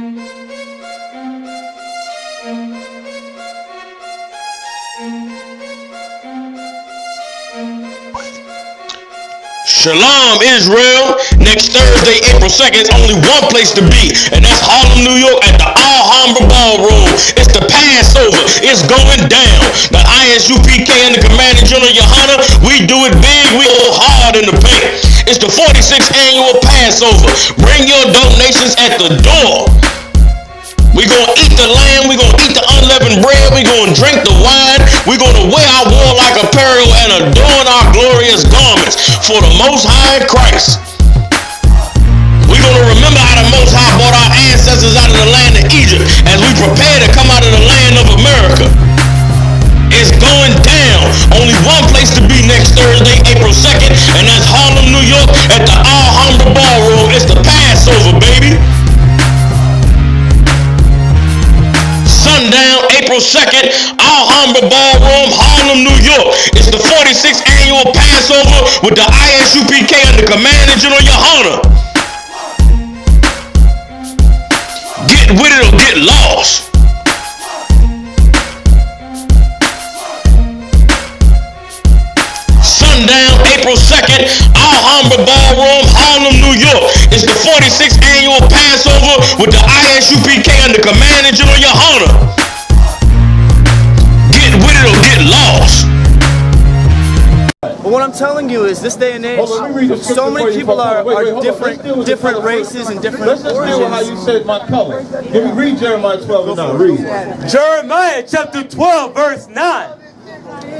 Shalom, Israel. Next Thursday, April 2nd, only one place to be, and that's Harlem, New York, at the YAHANNA Ballroom. It's the Passover. It's going down. The ISUPK and the Commanding General YAHANNA, we do it big. We go hard in the paint. It's the 46th annual Passover. Bring your donations at the door. We're going to eat the lamb. We're going to eat the unleavened bread. We're going to drink the wine. We're going to wear our warlike apparel and adorn our glorious garments for the Most High Christ. We're going to remember how the Most High brought our ancestors out of the land of Egypt as we prepare to come out of the land of America. It's going down. Only one place to be next Thursday, April 2nd, and that's Harlem, New York, at the YAHANNA Ballroom. It's the Passover, baby. Sundown, April 2nd, YAHANNA Ballroom, Harlem, New York. It's the 46th annual Passover with the ISUPK and the Commanding General YAHANNA. Get with it or get lost. Sundown, April 2nd, YAHANNA Ballroom, Harlem, New York. It's the 46th annual Passover with the ISUPK and the Commanding General YAHANNA. Get with it or get lost. But what I'm telling you is, this day and age, so many people are different races and different origins. Let's deal with how you said my color. Can we read Jeremiah 12 and 9? Read. Jeremiah chapter 12 verse 9.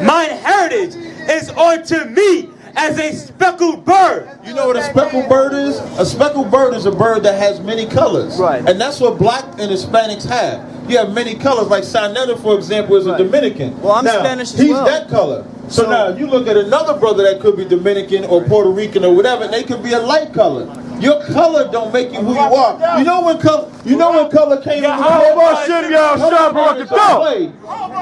Mine heritage is unto me as a speckled bird. You know what a speckled bird is? A speckled bird is a bird that has many colors. Right. And that's what black and Hispanics have. You have many colors. Like Sanetta, for example, is a Dominican. Well, I'm now, Spanish as he's well. that color. So now you look at another brother that could be Dominican or Puerto Rican or whatever, and they could be a light color. Your color don't make you who you are. You know when color came into play?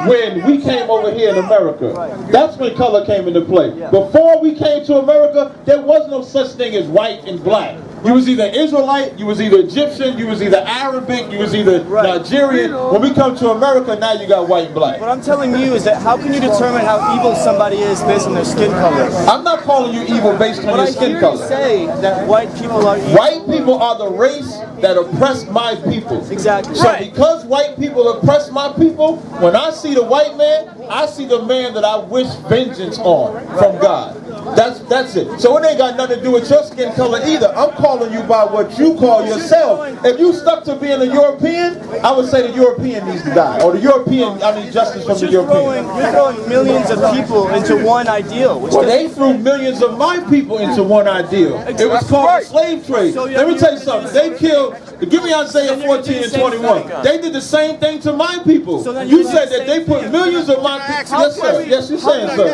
When we came over here in America. That's when color came into play. Before we came to America, there was no such thing as white and black. You was either Israelite, you was either Egyptian, you was either Arabic, you was either Nigerian. When we come to America, now you got white and black. What I'm telling you is that how can you determine how evil somebody is based on their skin color? I'm not calling you evil based on your skin color. But I hear you say that white people are evil. White people are the race that oppressed my people. Exactly. So because white people oppress my people, when I see the white man, I see the man that I wish vengeance on from God. That's it. So it ain't got nothing to do with your skin color either. I'm calling you by what you call yourself. If you stuck to being a European, I would say the European needs to die. Or the European, I need justice from the European. You're throwing millions of people into one ideal. Well, they threw millions of my people into one ideal. It was called the slave trade. Let me tell you something. They killed, give me Isaiah 14 and 21. They did the same thing to my people. You said that they put millions of my people. Yes, sir. Yes, you're saying so.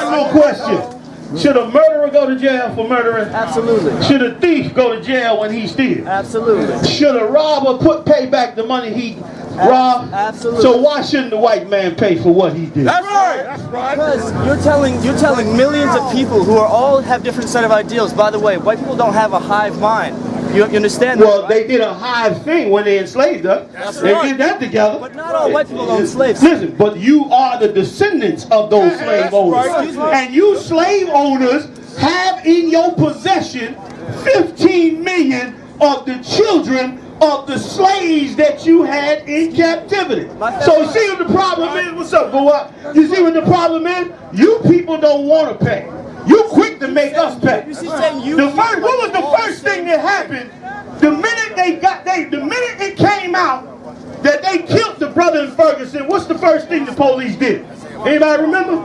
No question. Should a murderer go to jail for murdering? Absolutely. Should a thief go to jail when he steals? Absolutely. Should a robber pay back the money he robbed? Absolutely. So why shouldn't the white man pay for what he did? That's right. That's right. Because you're telling millions of people who are all have different set of ideals. By the way, white people don't have a hive mind. You understand that? Well, they did a hive thing when they enslaved us. They did that together. But not all white people own slaves. Listen, but you are the descendants of those slave owners. And you slave owners have in your possession 15 million of the children of the slaves that you had in captivity. So you see what the problem is? What's up, go up? You see what the problem is? You people don't want to pay. You quick to make us pay. What was the first thing that happened? The minute it came out that they killed the brother in Ferguson, what's the first thing the police did? Anybody remember?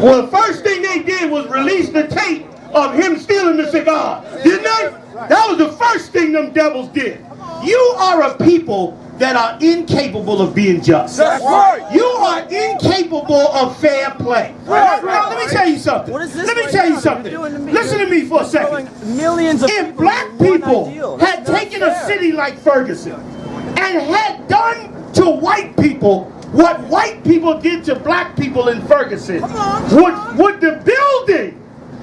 Well, the first thing they did was release the tape of him stealing the cigar. Didn't they? That was the first thing them devils did. You are a people that are incapable of being just. That's right. You are incapable of fair play. Now, let me tell you something. Let me tell you something. Listen to me for a second. If black people had taken a city like Ferguson and had done to white people what white people did to black people in Ferguson, would the building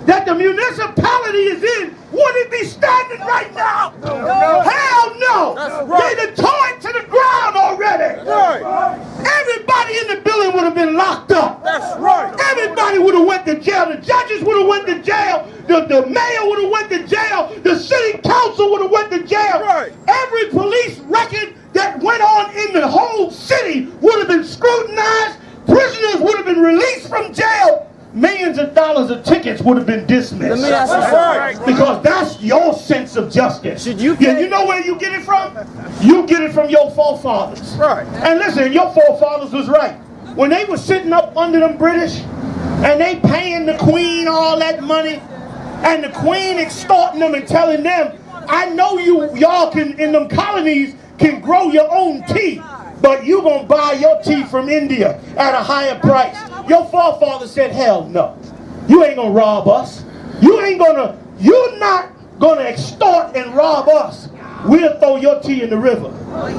that the municipality is in, would it be standing right now? No. Hell no! the mayor would have went to jail. The city council would have went to jail. Right. Every police record that went on in the whole city would have been scrutinized. Prisoners would have been released from jail. Millions of dollars of tickets would have been dismissed. Let me ask you something. Because that's your sense of justice. Should you Yeah, you know where you get it from? You get it from your forefathers. Right. And listen, your forefathers was right. When they were sitting up under them British, and they paying the Queen all that money, and the Queen extorting them and telling them, I know y'all can, in them colonies, can grow your own tea, but you gonna buy your tea from India at a higher price. Your forefathers said, hell no. You ain't gonna rob us. You're not gonna extort and rob us. We'll throw your tea in the river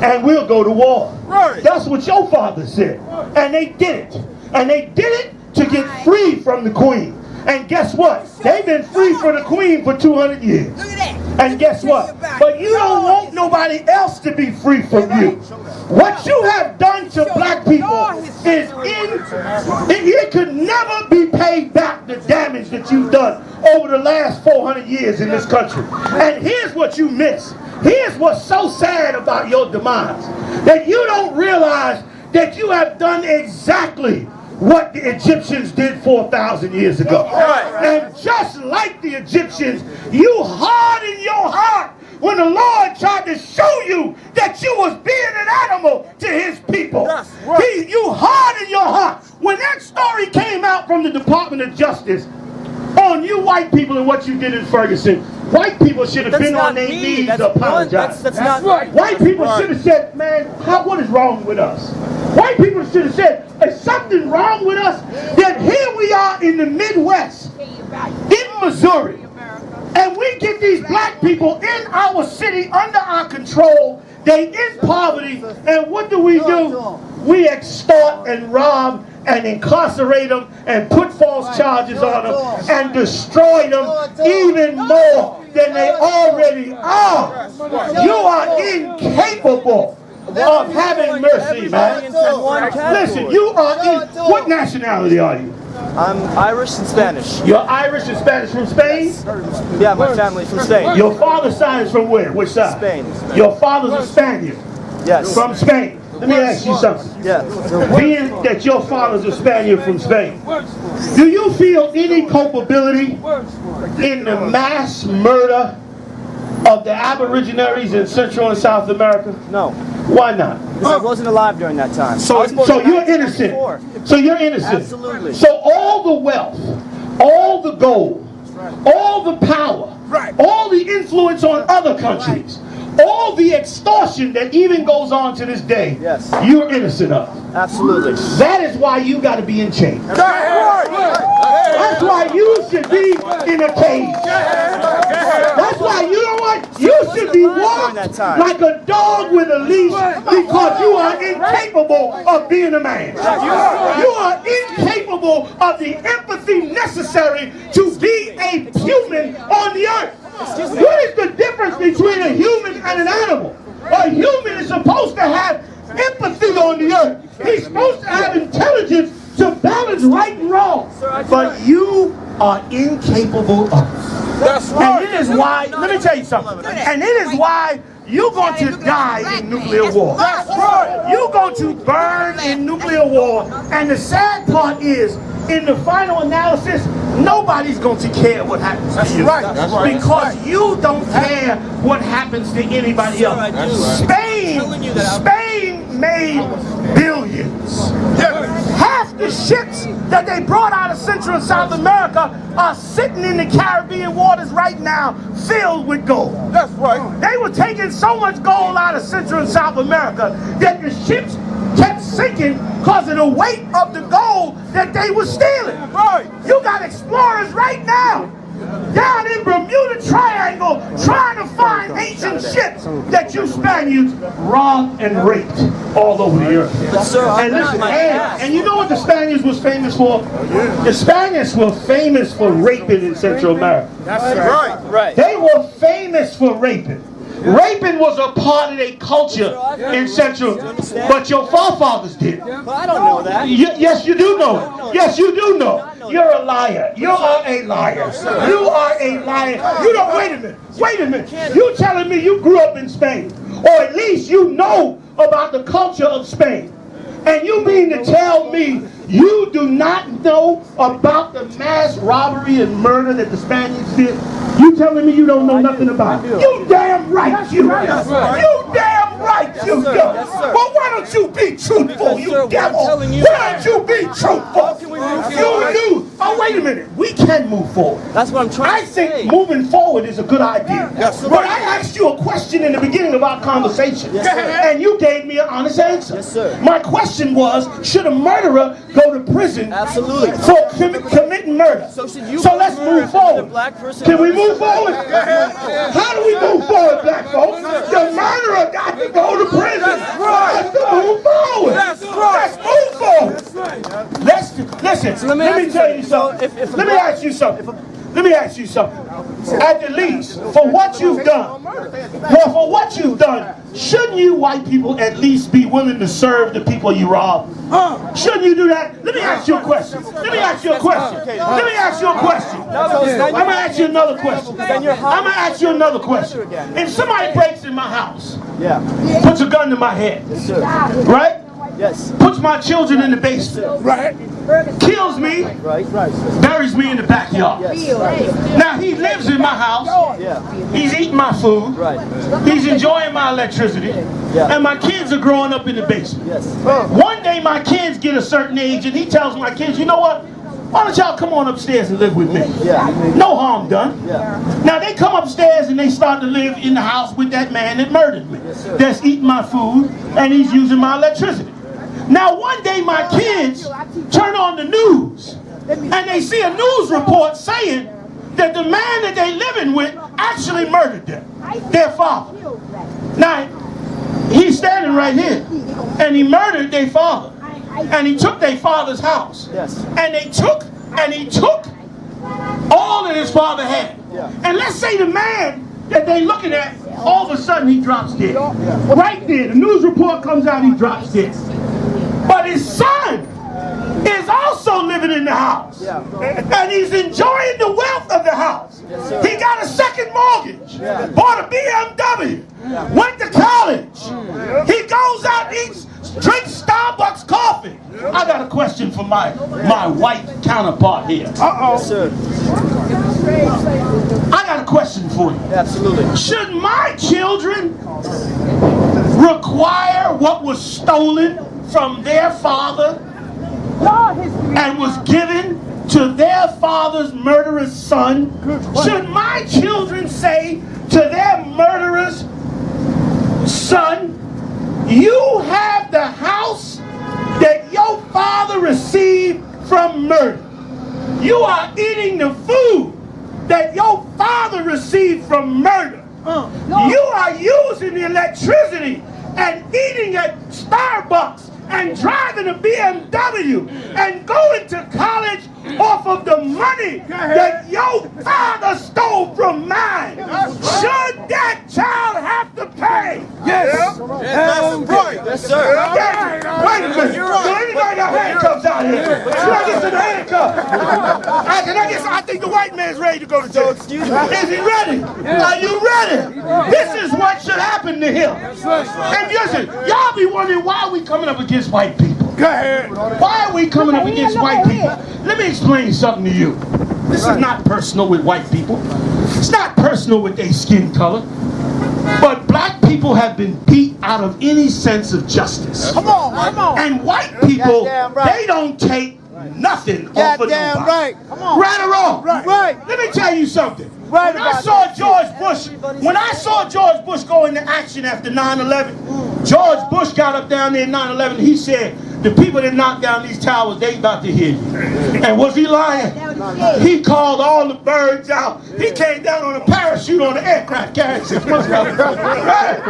and we'll go to war. Right. That's what your father said. And they did it. And they did it to get free from the Queen. And guess what? They've been free from the Queen for 200 years. And guess what? But you don't want nobody else to be free from you. What you have done to black people is it could never be paid back, the damage that you've done over the last 400 years in this country. And here's what you miss. Here's what's so sad about your demise. That you don't realize that you have done exactly what the Egyptians did 4,000 years ago. And just like the Egyptians, you hardened your heart when the Lord tried to show you that you was being an animal to his people. You hardened your heart. When that story came out from the Department of Justice on you white people and what you did in Ferguson, white people should have been on their knees to apologize. That's not right. White people should have said, man, what is wrong with us? White people should have said, is something wrong with us? That here we are in the Midwest, in Missouri, and we get these black people in our city under our control. They in poverty, and what do? We extort and rob and incarcerate them and put false charges on them and destroy them even more than they already are. You are incapable of having mercy, man. Listen, you are in. What nationality are you? I'm Irish and Spanish. You're Irish and Spanish from Spain? Yeah, my family's from Spain. Your father's side is from where? Which side? Spain. Your father's a Spaniard. Yes. From Spain. Let me ask you something. Yeah. Being that your father's a Spaniard from Spain, do you feel any culpability in the mass murder of the Aborigines in Central and South America? No. Why not? Because I wasn't alive during that time. So you're innocent. So you're innocent. Absolutely. So all the wealth, all the gold, all the power, all the influence on other countries, all the extortion that even goes on to this day, yes, you're innocent of. Absolutely. That is why you got to be in chains. That's why you should be in a cage. That's why, you know what? You should be walked like a dog with a leash because you are incapable of being a man. You are incapable of the empathy necessary to be a human on the earth. What is the difference between a human and an animal? A human is supposed to have empathy on the earth. He's supposed to have intelligence to balance right and wrong. But you are incapable of it. That's right. And it is why, let me tell you something, and it is why you're going to die in nuclear war. That's right. You're going to burn in nuclear war. And the sad part is, in the final analysis, nobody's going to care what happens to you. That's right. Because you don't care what happens to anybody else. Spain made billions. Half the ships that they brought out of Central and South America are sitting in the Caribbean waters right now filled with gold. That's right. They were taking so much gold out of Central and South America that the ships kept sinking because of the weight of the gold that they were stealing. Right. You got explorers right now down in Bermuda Triangle trying to find ancient ships that you Spaniards robbed and raped all over the earth. And listen, and you know what the Spaniards was famous for? The Spaniards were famous for raping in Central America. That's right. Right. They were famous for raping. Raping was a part of their culture in Central, but your forefathers did. But I don't know that. Yes, you do know it. Yes, you do know. You're a liar. You are a liar. You are a liar. You don't. Wait a minute. Wait a minute. You telling me you grew up in Spain, or at least you know about the culture of Spain, and you mean to tell me you do not know about the mass robbery and murder that the Spaniards did? You telling me you don't know nothing about it? You damn right you do. You damn right you do. Well, why don't you be truthful, you devil? Why don't you be truthful? You knew. Oh, wait a minute. We can move forward. That's what I'm trying to say. I think moving forward is a good idea. But I asked you a question in the beginning of our conversation, and you gave me an honest answer. Yes, sir. My question was, should a murderer go to prison Absolutely. for committing murder? So should you So let's move forward. Can we move forward? How do we move forward, black folks? The murderer got to go to prison. Let's move forward. Let's move forward. Listen, let me tell you something. Let me ask you something. Let me ask you something. At the least, for what you've done, well, for what you've done, shouldn't you white people at least be willing to serve the people you robbed? Shouldn't you do that? Let me ask you a question. Let me ask you a question. Let me ask you a question. I'm going to ask you another question. I'm going to ask you another question. If somebody breaks in my house, puts a gun to my head, right? Yes. Puts my children in the basement, right? Kills me, buries me in the backyard. Now he lives in my house. He's eating my food. He's enjoying my electricity. And my kids are growing up in the basement. One day my kids get a certain age and he tells my kids, you know what? Why don't y'all come on upstairs and live with me? No harm done. Now they come upstairs and they start to live in the house with that man that murdered me. That's eating my food and he's using my electricity. Now one day my kids turn on the news and they see a news report saying that the man that they living with actually murdered them, their father. Now he's standing right here and he murdered their father and he took their father's house and he took all that his father had. And let's say the man that they looking at, all of a sudden he drops dead. Right there, the news report comes out, he drops dead. But his son is also living in the house. And he's enjoying the wealth of the house. He got a second mortgage. Bought a BMW. Went to college. He goes out and eats, drinks Starbucks coffee. I got a question for my white counterpart here. Sir. I got a question for you. Absolutely. Should my children require what was stolen from their father and was given to their father's murderous son? Should my children say to their murderous son, you have the house that your father received from murder. You are eating the food that your father received from murder. You are using the electricity and eating at Starbucks and driving a BMW and going to college off of the money that your father stole from mine. Should that child have to pay? Yes. That's right. Yes, sir. Wait a minute. So anybody got handcuffs out here? Should I get some handcuffs? I think the white man's ready to go to jail. Excuse me. Is he ready? Are you ready? This is what should happen to him. And listen, y'all be wondering why are we coming up against white people? Go ahead. Why are we coming up against white people? Let me explain something to you. This is not personal with white people. It's not personal with their skin color. But black people have been beat out of any sense of justice. Come on. And white people, they don't take nothing off of nobody. Right. Come on. Right or wrong? Right. Let me tell you something. Right When I saw George Bush go into action after 9/11, George Bush got up down there in 9/11. He said, the people that knocked down these towers, they about to hear you. And was he lying? He called all the birds out. He came down on a parachute on an aircraft carrier 6 months ago. Right?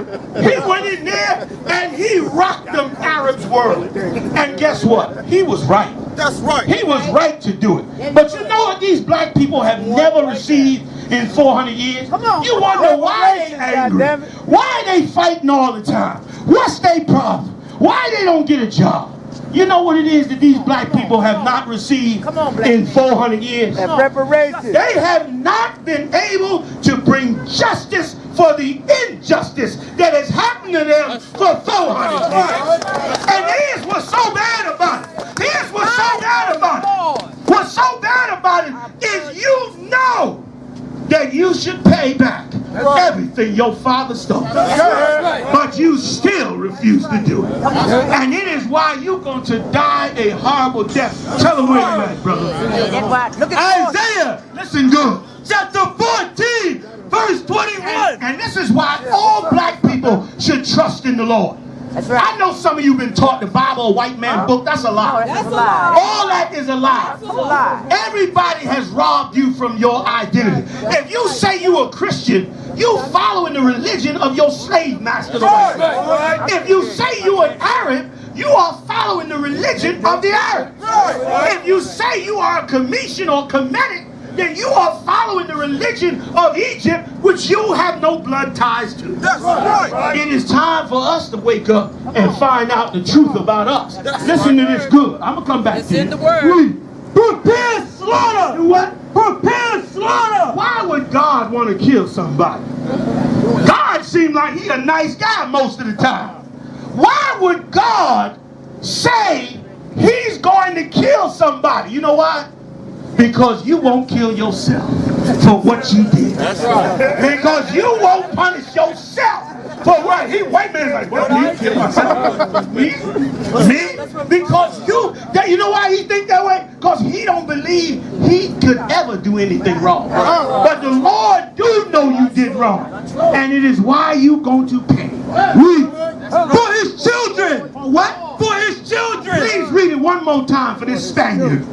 He went in there and he rocked them Arabs world. And guess what? He was right. That's right. He was right to do it. But you know what these black people have never received in 400 years. Come on. You wonder why they angry. Why they fighting all the time? What's their problem? Why they don't get a job? You know what it is that these black people have not received in 400 years? They have not been able to bring justice for the injustice that has happened to them for 400 years. And here's what's so bad about it. Here's what's so bad about it. What's so bad about it is you know that you should pay back everything your father stole. But you still refuse to do it. And it is why you're going to die a horrible death. Tell them where you're at, brother. Isaiah, Listen good. chapter 14, verse 21. And this is why all black people should trust in the Lord. I know some of you been taught the Bible, a white man book. That's a lie. That's a lie. All that is a lie. That's a lie. Everybody has robbed you from your identity. If you say you a Christian, you following the religion of your slave master. If you say you an Arab, you are following the religion of the Arabs. If you say you are a Commission or Kemetic, then you are following the religion of Egypt, which you have no blood ties to. It is time for us to wake up and find out the truth about us. Listen to this good. I'm going to come back to you. in the word. Prepare slaughter. Do what? Prepare slaughter. Why would God want to kill somebody? God seemed like he a nice guy most of the time. Why would God say he's going to kill somebody? You know why? Because you won't kill yourself for what you did. That's right. Because you won't punish yourself for what he. White man's like, well, me kill myself. Me? Because you know why he think that way? Because he don't believe he could ever do anything wrong. But the Lord do know you did wrong, and it is why you going to pay. For his children. What? For his children. Please read it one more time for this Spaniard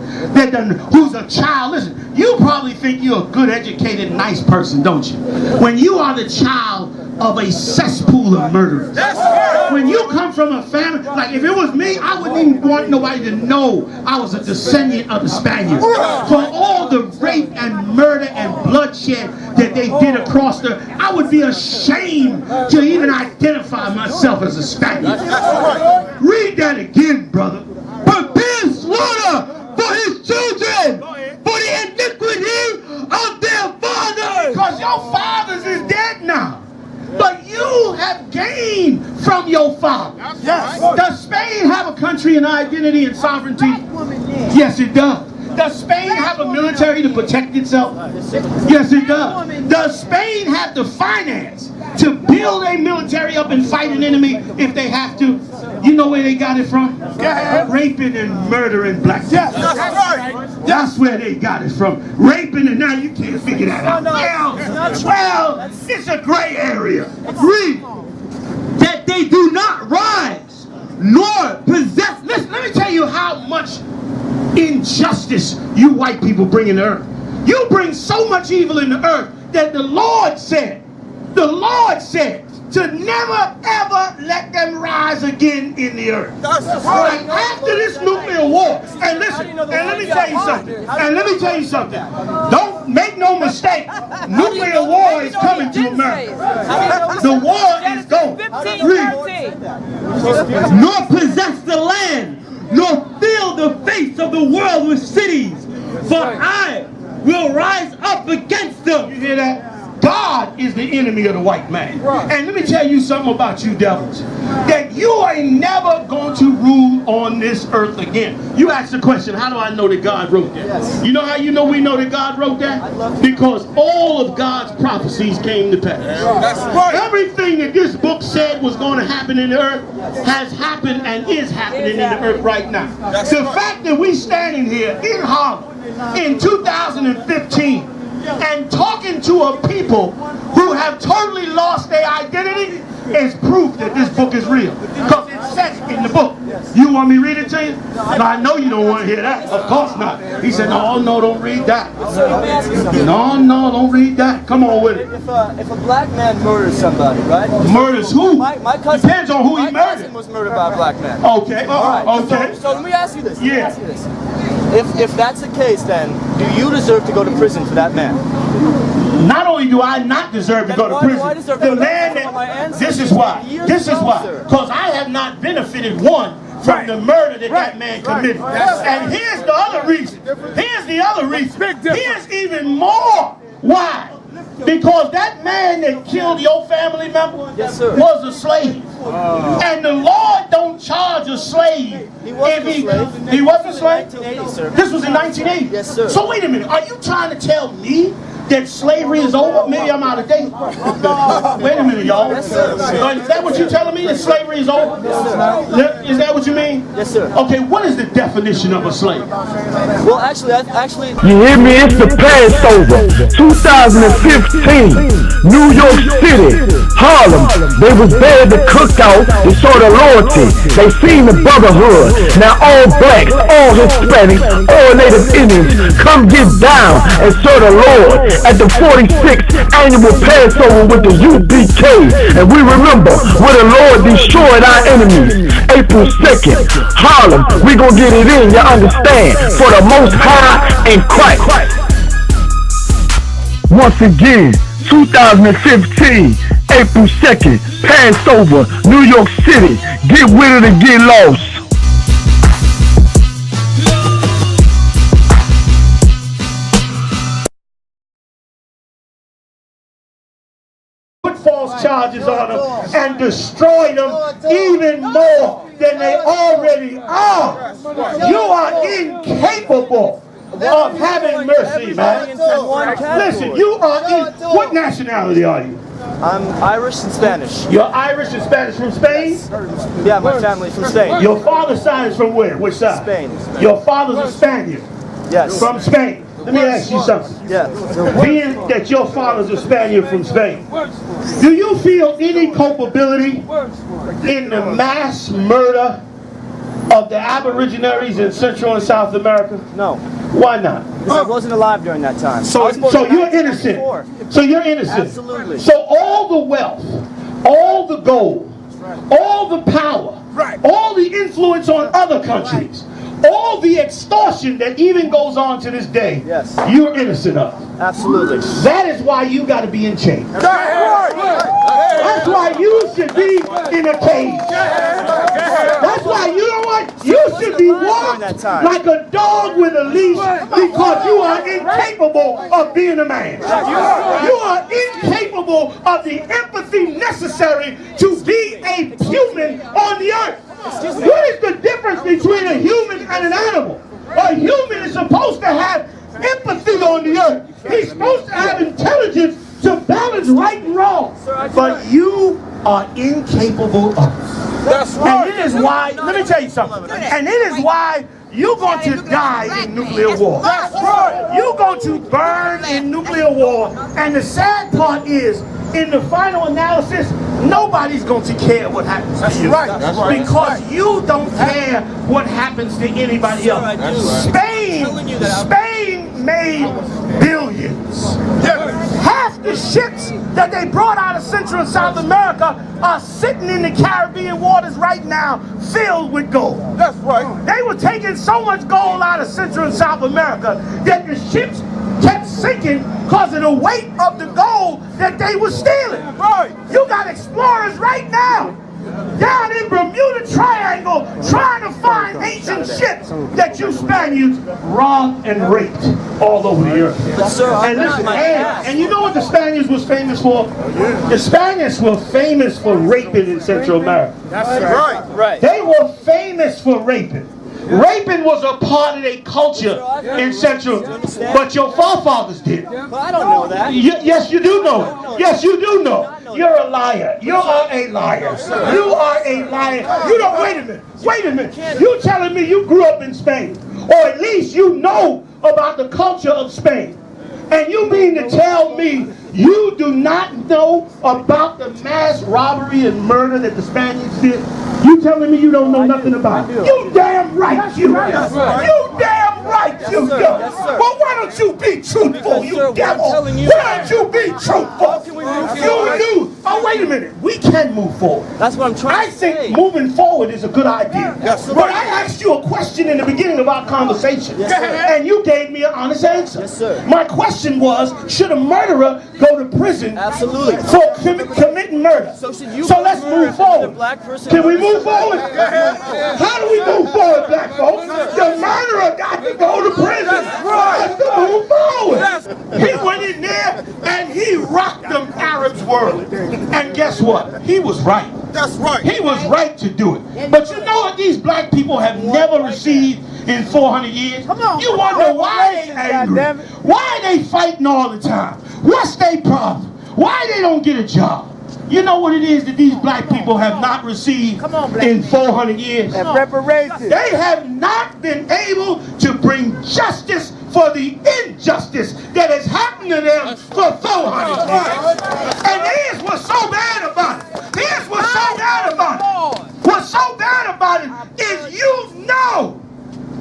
who's a child. Listen, you probably think you're a good, educated, nice person, don't you? When you are the child of a cesspool of murderers. When you come from a family, like if it was me, I wouldn't even want nobody to know I was a descendant of the Spaniards. For all the rape and murder and bloodshed that they did across I would be ashamed to even identify myself as a Spaniard. Read that again, brother. Prepare slaughter for his children, for the iniquity of their fathers. Because your fathers is dead now. But you have gained from your father. Yes. Does Spain have a country and identity and sovereignty? Yes, it does. Does Spain have a military to protect itself? Yes, it does. Does Spain have the finance to build a military up and fight an enemy if they have to? You know where they got it from? Raping and murdering black people. Yes. That's where they got it from. Raping, and now you can't figure that out. Well, it's a gray area. Read. That they do not rise, nor possess. Listen, let me tell you how much injustice you white people bring in the earth. You bring so much evil in the earth that the Lord said to never ever let them rise again in the earth. Like after this nuclear war, and listen, and let me tell you something, don't make no mistake, nuclear war is coming to America. The war is going. Nor possess the land, nor fill the face of the world with cities, for I will rise up against them. You hear that? God is the enemy of the white man. And let me tell you something about you devils. That you ain't never going to rule on this earth again. You ask the question, how do I know that God wrote that? Yes. You know how you know we know that God wrote that? Because all of God's prophecies came to pass. That's right. Everything that this book said was going to happen in the earth has happened and is happening in the earth right now. The fact that we standing here in Harlem in 2015 and talking to a people who have totally lost their identity is proof that this book is real. Because it says in the book. You want me to read it to you? No, I know you don't want to hear that. Of course not. He said, no, don't read that. No, don't read that. Come on with it. If a black man murders somebody, right? Murders who? My cousin, depends on who he murdered. My cousin was murdered by a black man. Okay. All right. Okay. So let me ask you this. Yeah. Let me ask you this. If that's the case, then do you deserve to go to prison for that man? Not only do I not deserve to go to prison, the man that, this is why, because I have not benefited one from the murder that man committed. And here's the other reason. Here's even more why. Because that man that killed your family member was a slave. And the Lord don't charge a slave. He wasn't a slave. He wasn't a slave? 1980, sir. This was in 1980? Yes, sir. So wait a minute. Are you trying to tell me that slavery is over? Maybe I'm out of date. Wait a minute, y'all. Yes, sir. Is that what you're telling me, that slavery is over? Yes, Is that what you mean? Yes, sir. Okay, what is the definition of a slave? Well, actually, You hear me? It's the Passover 2015, New York City, Harlem. They was there at the cookout. They saw the loyalty. They seen the brotherhood. Now all blacks, all Hispanics, all Native Indians come get down and serve the Lord at the 46th annual Passover with the UPK. And we remember where the Lord destroyed our enemies. April 2nd, Harlem. We gonna get it in, you understand? For the Most High in Christ. Once again, 2015, April 2nd, Passover, New York City. Get with it or get lost. Put false charges on them and destroy them even more than they already are. You are incapable of having mercy, man. Listen, you are in, what nationality are you? I'm Irish and Spanish. You're Irish and Spanish from Spain? Yeah, my family from Spain. Your father's side is from where? Which side? Spain. Your father's a Spaniard? Yes. From Spain. Let me ask you something. Yeah. Being that your father's a Spaniard from Spain, do you feel any culpability in the mass murder of the Aborigines in Central and South America? No. Why not? I wasn't alive during that time. So you're innocent. So you're innocent. Absolutely. So all the wealth, all the gold, all the power, all the influence on other countries, all the extortion that even goes on to this day, yes, you're innocent of. Absolutely. That is why you got to be in chains. That's why you should be in a cage. That's why, you know what? You should be walked like a dog with a leash because you are incapable of being a man. You are incapable of the empathy necessary to be a human on the earth. What is the difference between a human and an animal? A human is supposed to have empathy on the earth. He's supposed to have intelligence to balance right and wrong. But you are incapable of it. That's right. And it is why, let me tell you something, and it is why you're going to die in nuclear war. That's right. You're going to burn in nuclear war. And the sad part is, in the final analysis, nobody's going to care what happens to you. That's right. Because you don't care what happens to anybody else. Spain made billions. Half the ships that they brought out of Central and South America are sitting in the Caribbean waters right now filled with gold. That's right. They were taking so much gold out of Central and South America that the ships kept sinking because of the weight of the gold that they were stealing. Right. You got explorers right now down in Bermuda Triangle trying to find ancient ships that you Spaniards robbed and raped all over the earth. And listen, and you know what the Spaniards was famous for? The Spaniards were famous for raping in Central America. That's right. They were famous for raping. Raping was a part of their culture in Central, but your forefathers did. Well, I don't know that. Yes, you do know. Yes, you do know. You're a liar. You are a liar. You are a liar. You don't, wait a minute. Wait a minute. You telling me you grew up in Spain, or at least you know about the culture of Spain. And you mean to tell me you do not know about the mass robbery and murder that the Spaniards did? You telling me you don't know nothing about it? You damn right you do. You damn right you do. Well, why don't you be truthful, you devil? Why don't you be truthful? You knew Oh, wait a minute. We can move forward. That's what I'm trying to say. I think moving forward is a good idea. Yes, but I asked you a question in the beginning of our conversation. Yes, sir. And you gave me an honest answer. Yes, sir. My question was, should a murderer go to prison Absolutely. for committing murder? So should you So let's move forward. Black person Can we move forward? How do we move forward, black folks? The murderer got to go to prison. Let's move forward. He went in there and he rocked them Arabs' world. And guess what? He was right. That's right. He was right to do it. But you know what these black people have never received in 400 years? You wonder why they angry. Why they fighting all the time? What's their problem? Why they don't get a job? You know what it is that these black people have not received in 400 years? They have not been able to bring justice for the injustice that has happened to them for 400 years. And here's what's so bad about it. Here's what's so bad about it. What's so bad about it is you know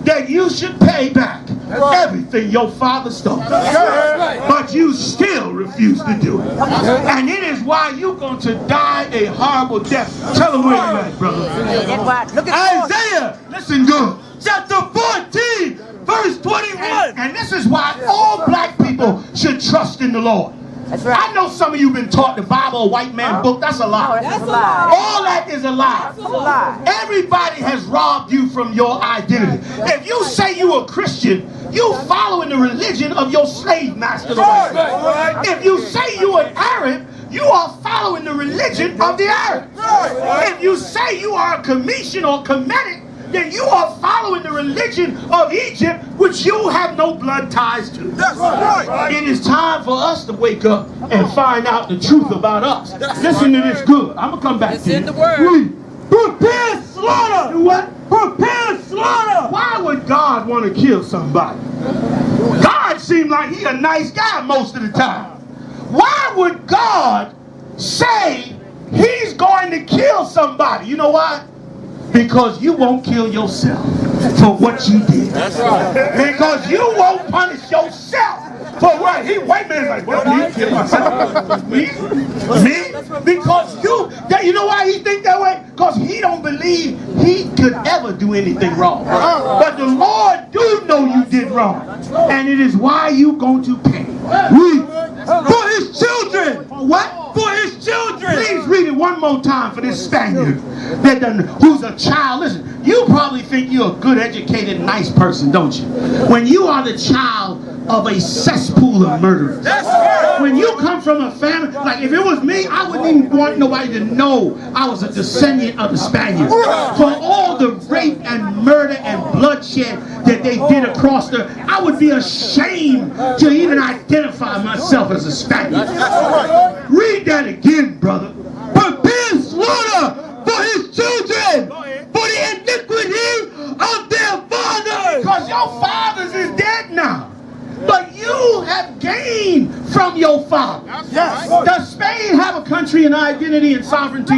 that you should pay back everything your father stole. But you still refuse to do it. And it is why you're going to die a horrible death. Tell them where you're at, brother. Isaiah, listen good. Chapter 14, verse 21. And this is why all black people should trust in the Lord. I know some of you been taught the Bible, a white man book. That's a lie. That's a lie. All that is a lie. That's a lie. Everybody has robbed you from your identity. If you say you a Christian, you following the religion of your slave master. If you say you an Arab, you are following the religion of the Arabs. If you say you are a Commission or Kemetic, then you are following the religion of Egypt, which you have no blood ties to. That's right. It is time for us to wake up and find out the truth about us. Listen to this good. I'm going to come back to you. in the word. Prepare slaughter. Do what? Prepare slaughter. Why would God want to kill somebody? God seemed like he a nice guy most of the time. Why would God say he's going to kill somebody? You know why? Because you won't kill yourself for what you did. That's right. Because you won't punish yourself for what he. White man's like, well, me kill myself. Me? Because you know why he think that way? Because he don't believe he could ever do anything wrong. But the Lord do know you did wrong, and it is why you going to pay. For his children. What? For his children. Please read it one more time for this Spaniard who's a child. Listen, you probably think you're a good, educated, nice person, don't you? When you are the child of a cesspool of murderers. When you come from a family, like if it was me, I wouldn't even want nobody to know I was a descendant of the Spaniards. For all the rape and murder and bloodshed that they did across I would be ashamed to even identify myself as a Spaniard. Read that again, brother. Prepare slaughter for his children, for the iniquity of their fathers. Because your fathers is dead now. But you have gained from your father. Yes. Does Spain have a country and identity and sovereignty?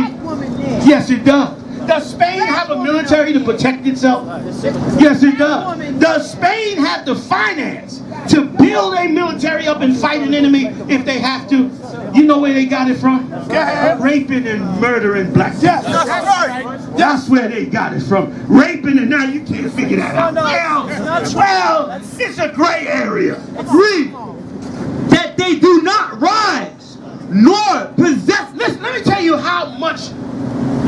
Yes, it does. Does Spain have a military to protect itself? Yes, it does. Does Spain have the finance to build a military up and fight an enemy if they have to? You know where they got it from? Raping and murdering blacks. Yes, that's right. That's where they got it from. Raping, and now you can't figure that out. Well, it's a gray area. Read that they do not rise nor possess. Listen, let me tell you how much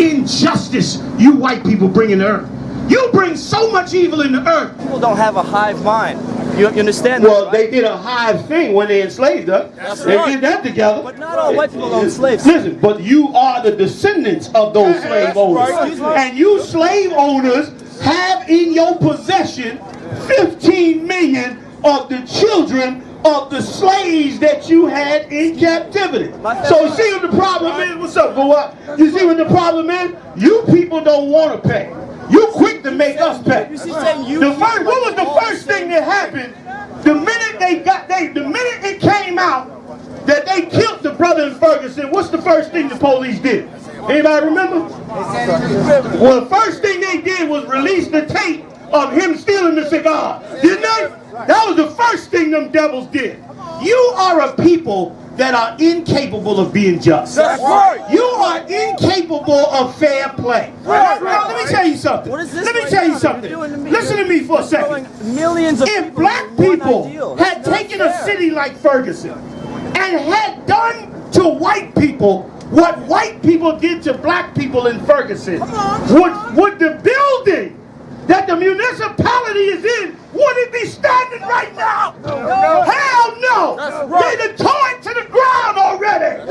injustice you white people bring in the earth. You bring so much evil in the earth. People don't have a hive mind. You understand that? Well, right? they did a hive thing when they enslaved us. They did that together. But not all white people own slaves. Listen, but you are the descendants of those slave owners. And you slave owners have in your possession 15 million of the children of the slaves that you had in captivity. So see what the problem is? What's up, go up? You see what the problem is? You people don't want to pay. You quick to make us pay. What was the first thing that happened? The minute it came out that they killed the brother in Ferguson, what's the first thing the police did? Anybody remember? Well, the first thing they did was release the tape of him stealing the cigar. Didn't they? That was the first thing them devils did. You are a people that are incapable of being just. That's right. You are incapable of fair play. Right. Now, let me tell you something. What is this Let me right tell you now? something. You're doing to me. Listen to me for a second. Millions of If people black with one people ideal. had That's taken not a fair. city like Ferguson and had done to white people what white people did to black people in Ferguson, would the building that the municipality is in, would it be standing right now? Hell no! right. They'd have tore it to the ground already.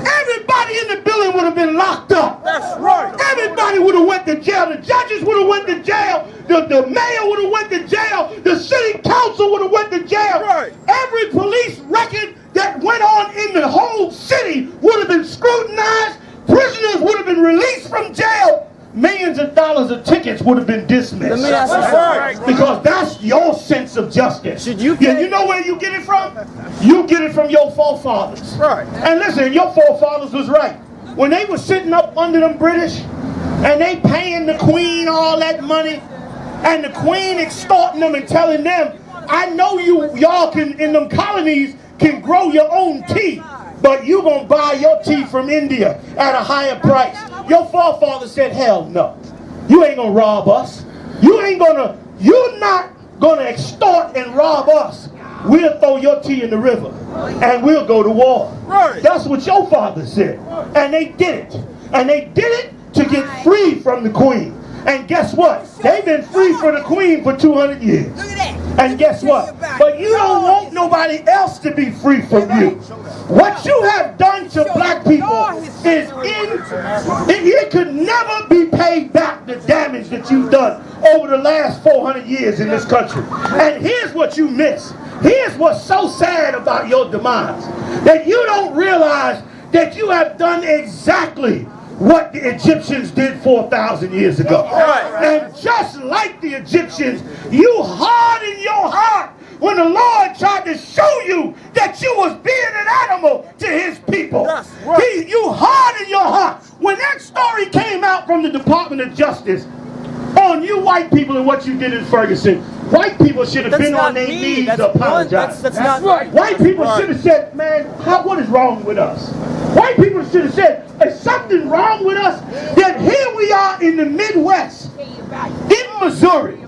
Everybody in the building would have been locked up. That's right. Everybody would have went to jail. The judges would have went to jail. The mayor would have went to jail. The city council would have went to jail. Right. Every police record that went on in the whole city would have been scrutinized. Prisoners would have been released from jail. Millions of dollars of tickets would have been dismissed. Let me ask you something. Because that's your sense of justice. Should you Yeah, pay- you know where you get it from? You get it from your forefathers. Right. And listen, your forefathers was right. When they were sitting up under them British, and they paying the Queen all that money, and the Queen extorting them and telling them, I know y'all can, in them colonies, can grow your own tea, but you gonna buy your tea from India at a higher price. Your forefathers said, hell no. You ain't gonna rob us. You're not gonna extort and rob us. We'll throw your tea in the river and we'll go to war. Right. That's what your father said. And they did it. And they did it to get free from the Queen. And guess what? They've been free from the Queen for 200 years. And guess what? But you don't want nobody else to be free from you. What you have done to black people is it could never be paid back, the damage that you've done over the last 400 years in this country. And here's what you miss. Here's what's so sad about your demise. That you don't realize that you have done exactly what the Egyptians did 4,000 years ago. And just like the Egyptians, you hardened your heart when the Lord tried to show you that you was being an animal to his people. You hardened your heart. When that story came out from the Department of Justice on you white people and what you did in Ferguson, white people should have been on their knees to apologize. That's not right. White people should have said, man, what is wrong with us? White people should have said, is something wrong with us? That here we are in the Midwest, in Missouri,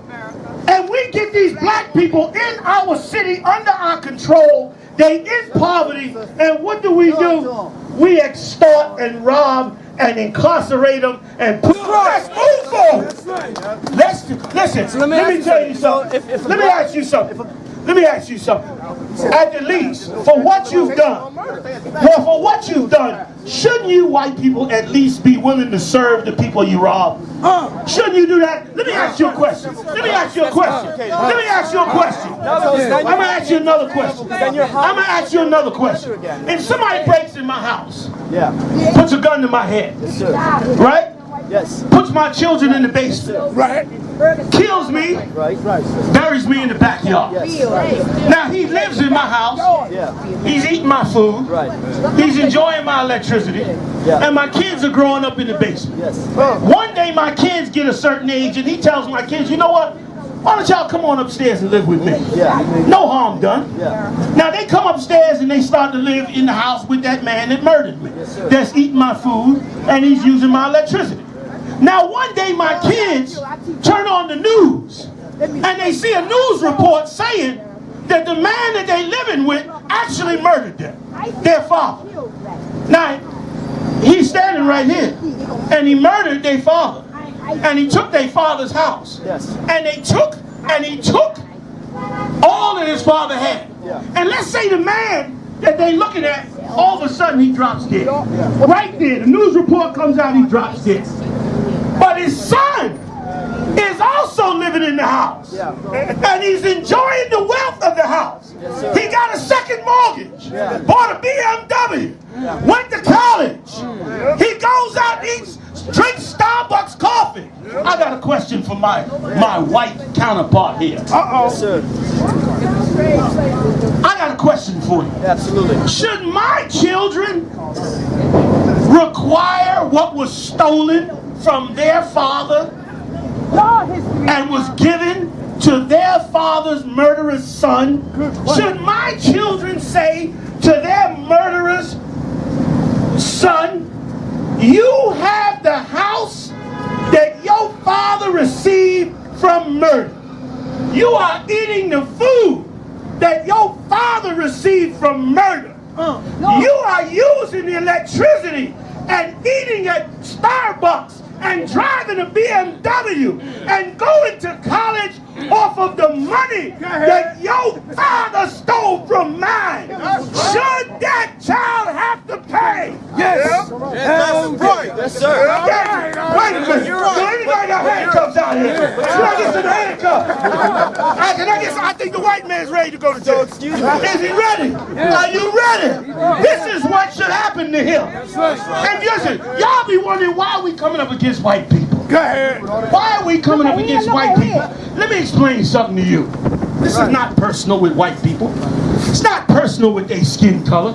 and we get these black people in our city under our control. They in poverty, and what do? We extort and rob and incarcerate them and put. Let's move forward. Listen. Let me tell you something. Let me ask you something. At the least, for what you've done, shouldn't you white people at least be willing to serve the people you rob? Shouldn't you do that? Let me ask you a question. I'm gonna ask you another question. If somebody breaks in my house, puts a gun to my head, right? Yes. Puts my children in the basement, right? Kills me, buries me in the backyard. Now he lives in my house. He's eating my food. He's enjoying my electricity. And my kids are growing up in the basement. One day my kids get a certain age and he tells my kids, you know what? Why don't y'all come on upstairs and live with me? No harm done. Now they come upstairs and they start to live in the house with that man that murdered me. That's eating my food and he's using my electricity. Now one day my kids turn on the news and they see a news report saying that the man that they living with actually murdered them, their father. Now he's standing right here and he murdered their father and he took their father's house and he took all that his father had. And let's say the man that they looking at, all of a sudden he drops dead. Right there, the news report comes out, he drops dead. But his son is also living in the house. And he's enjoying the wealth of the house. He got a second mortgage. Bought a BMW. Went to college. He goes out, eats, drinks Starbucks coffee. I got a question for my white counterpart here. I got a question for you. Absolutely. Should my children require what was stolen from their father and was given to their father's murderous son? Should my children say to their murderous son, you have the house that your father received from murder. You are eating the food that your father received from murder. You are using the electricity and eating at Starbucks and driving a BMW and going to college off of the money that your father stole from mine. Should that child have to pay? Yes. That's right. Yes, sir. Wait a minute. Anybody got handcuffs out here? Can I get to the handcuffs? I think the white man's ready to go to jail. Excuse me. Is he ready? Are you ready? This is what should happen to him. And listen, y'all be wondering why we coming up against white people. Go ahead. Why are we coming up against white people? Let me explain something to you. This is not personal with white people. It's not personal with their skin color.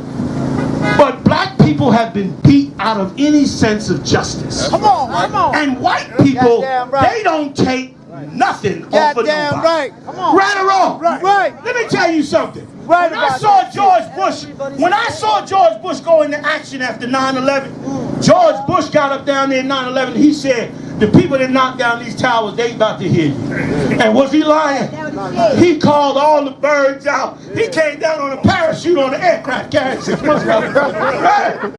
But black people have been beat out of any sense of justice. Come on. And white people, they don't take nothing off of nobody. Right. Come on. Right or wrong? Right. Let me tell you something. Right. When I saw George Bush go into action after 9/11, George Bush got up down there in 9/11. He said, the people that knocked down these towers, they about to hear you. And was he lying? He called all the birds out. He came down on a parachute on the aircraft carrier 6 months ago. Right.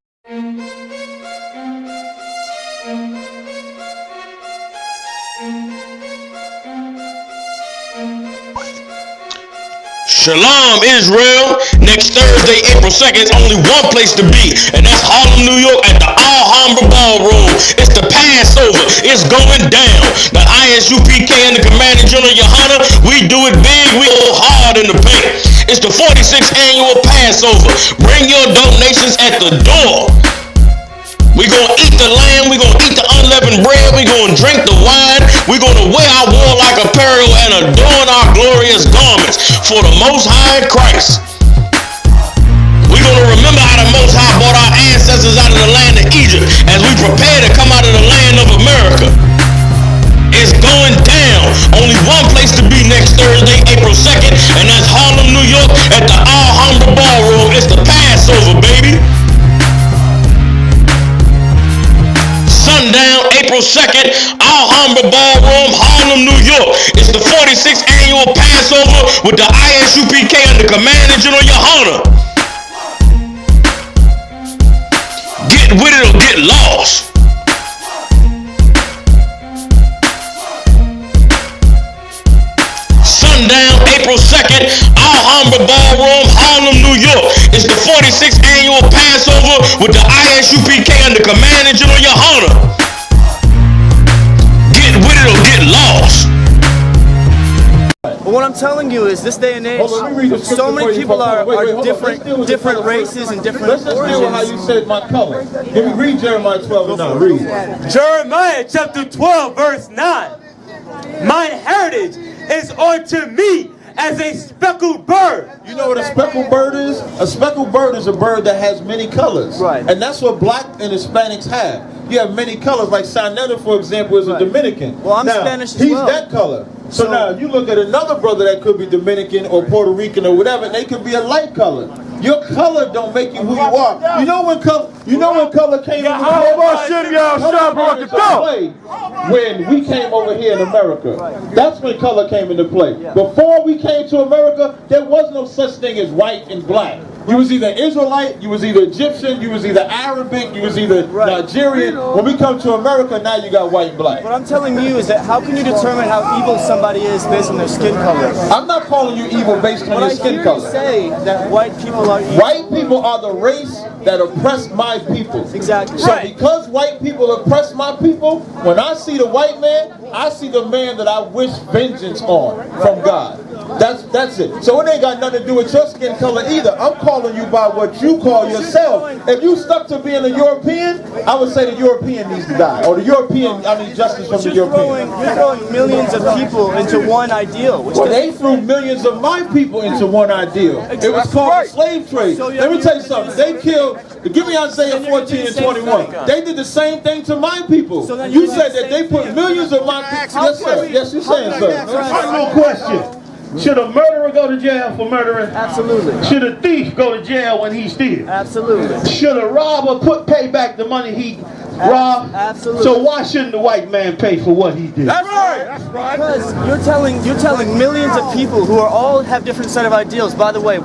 Shalom, Israel. Next Thursday, April 2nd, only one place to be, and that's Harlem, New York, at the YAHANNA Ballroom. It's the Passover. It's going down. The ISUPK and the Commanding General YAHANNA, we do it big. We go hard in the paint. It's the 46th annual Passover. Bring your donations at the door. We're going to eat the lamb, we're going to eat the unleavened bread, we're going to drink the wine, we're going to wear our warlike apparel and adorn our glorious garments for the Most High Christ. We're going to remember how the Most High brought our ancestors out of the land of Egypt as we prepare to come out of the land of America. It's going down. Only one place to be next Thursday, April 2nd, and that's Harlem, New York, at the YAHANNA Ballroom. It's the Passover, baby. Sundown, April 2nd, YAHANNA Ballroom, Harlem, New York. It's the 46th annual Passover with the ISUPK and the Commanding General YAHANNA. Get with it or get lost. Sundown, April 2nd, YAHANNA Ballroom, Harlem, New York. It's the 46th annual Passover with the ISUPK and the Commanding General YAHANNA. Get with it or get lost. But what I'm telling you is, this day and age, so many people are different races and different origins. Let's just deal with how you said my color. Can we read Jeremiah 12 and 9? Read. Jeremiah chapter 12 verse 9. Mine heritage is unto me as a speckled bird. You know what a speckled bird is? A speckled bird is a bird that has many colors. Right. And that's what black and Hispanics have. You have many colors. Like Sanetta, for example, is a Dominican. Well, I'm now, Spanish as he's well. that color. So now you look at another brother that could be Dominican or Puerto Rican or whatever, and they could be a light color. Your color don't make you who you are. You know when color came into play? When we came over here in America. That's when color came into play. Before we came to America, there was no such thing as white and black. You was either Israelite, you was either Egyptian, you was either Arabic, you was either Nigerian. When we come to America, now you got white and black. What I'm telling you is that how can you determine how evil somebody is based on their skin color? I'm not calling you evil based on your skin color. I say that white people are evil. White people are the race that oppressed my people. Exactly. So because white people oppress my people, when I see the white man, I see the man that I wish vengeance on from God. That's it. So it ain't got nothing to do with your skin color either. I'm calling you by what you call yourself. If you stuck to being a European, I would say the European needs to die. Or the European, I need justice from the European. You're throwing millions of people into one ideal. Well, they threw millions of my people into one ideal. It was called the slave trade. Let me tell you something. They killed, give me Isaiah 14 and 21. They did the same thing to my people. You said that they put millions of my people. Yes, sir. Yes, you're saying, sir. One more question. Should a murderer go to jail for murdering? Absolutely. Should a thief go to jail when he steals? Absolutely. Should a robber pay back the money he robbed? Absolutely. So why shouldn't the white man pay for what he did? That's right. That's right. Because you're telling millions of people who are all have different set of ideals. By the way, white